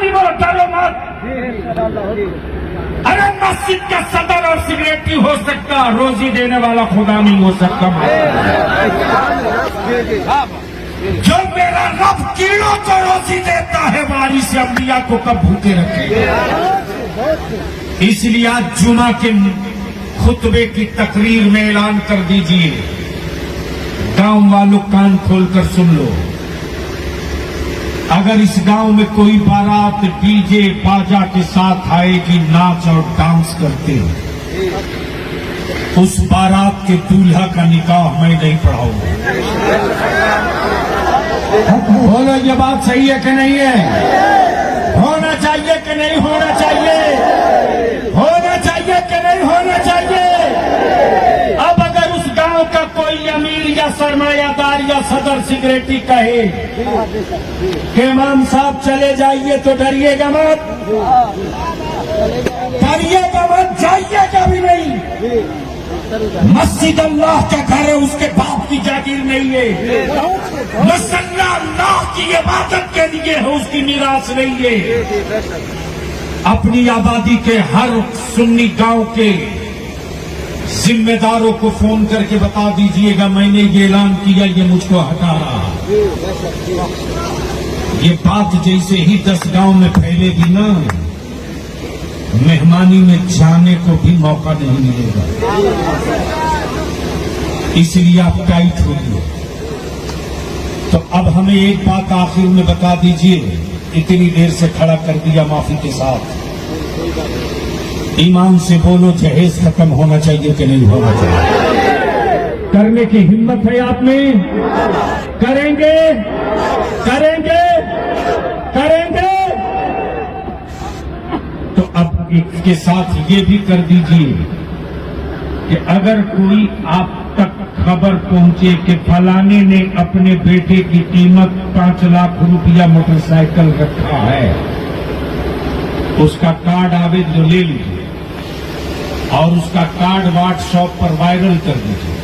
नहीं बोलो, डरो मत। अरे मस्जिद का सदर और सिगरेटी हो सकता, रोजी देने वाला खुदा नहीं हो सकता। जो मेरा रब कीड़ों को रोजी देता है, वारिस अंबिया को कब भूखे रखेगा। इसलिए आज जुमा के खुतबे की तकरीर में ऐलान कर दीजिए, गांव वालों कान खोलकर सुन लो। अगर इस गांव में कोई बारात डीजे बाजा के साथ आएगी, नाच और डांस करते, उस बारात के दूल्हा का निकाह मैं नहीं पढ़ाऊंगा। बोलो, ये बात सही है कि नहीं है? होना चाहिए कि नहीं होना चाहिए? होना चाहिए कि नहीं होना चाहिए? अब अगर उस गांव का कोई अमीर या सरमायादार या सदर सिगरेटी कहे कि इमाम साहब चले जाइए, तो डरिएगा मत, डरिएगा मत, जाइएगा भी नहीं। मस्जिद अल्लाह का घर है, उसके बाप की जागीर नहीं है। मसल्ला अल्लाह की इबादत के लिए है, उसकी मीरास नहीं है। अपनी आबादी के हर सुन्नी गांव के जिम्मेदारों को फोन करके बता दीजिएगा, मैंने ये ऐलान किया, ये मुझको हटा रहा। ये बात जैसे ही 10 गांव में फैलेगी ना, मेहमानी में जाने को भी मौका नहीं मिलेगा। इसलिए आप टाइट होइए। तो अब हमें एक बात आखिर में बता दीजिए, इतनी देर से खड़ा कर दिया माफी के साथ। ईमान से बोलो, जहेज खत्म होना चाहिए कि नहीं होना चाहिए? करने की हिम्मत है आप में? करेंगे, करेंगे, करेंगे। तो अब इसके साथ ये भी कर दीजिए कि अगर कोई आप तक खबर पहुंचे कि फलाने ने अपने बेटे की कीमत 5 लाख रुपया मोटरसाइकिल रखा है, उसका कार्ड आवे तो ले लीजिए और उसका कार्ड व्हाट्सएप पर वायरल कर दीजिए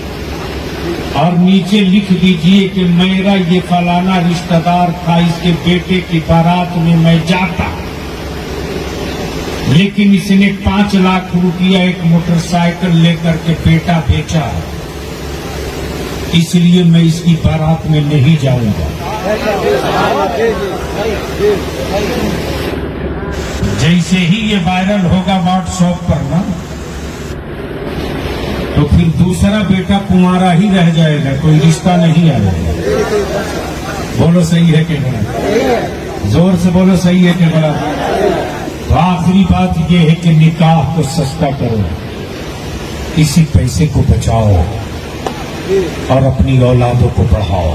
और नीचे लिख दीजिए कि मेरा ये फलाना रिश्तेदार था, इसके बेटे की बारात में मैं जाता, लेकिन इसने 5 लाख रुपया एक मोटरसाइकिल लेकर के बेटा बेचा, इसलिए मैं इसकी बारात में नहीं जाऊंगा। जैसे ही ये वायरल होगा व्हाट्सएप पर ना, तो फिर दूसरा बेटा कुंवारा ही रह जाएगा, कोई रिश्ता नहीं आएगा। बोलो सही है कि गलत? जोर से बोलो, सही है कि गलत? तो आखिरी बात यह है कि निकाह को सस्ता करो, इसी पैसे को बचाओ और अपनी औलादों को पढ़ाओ।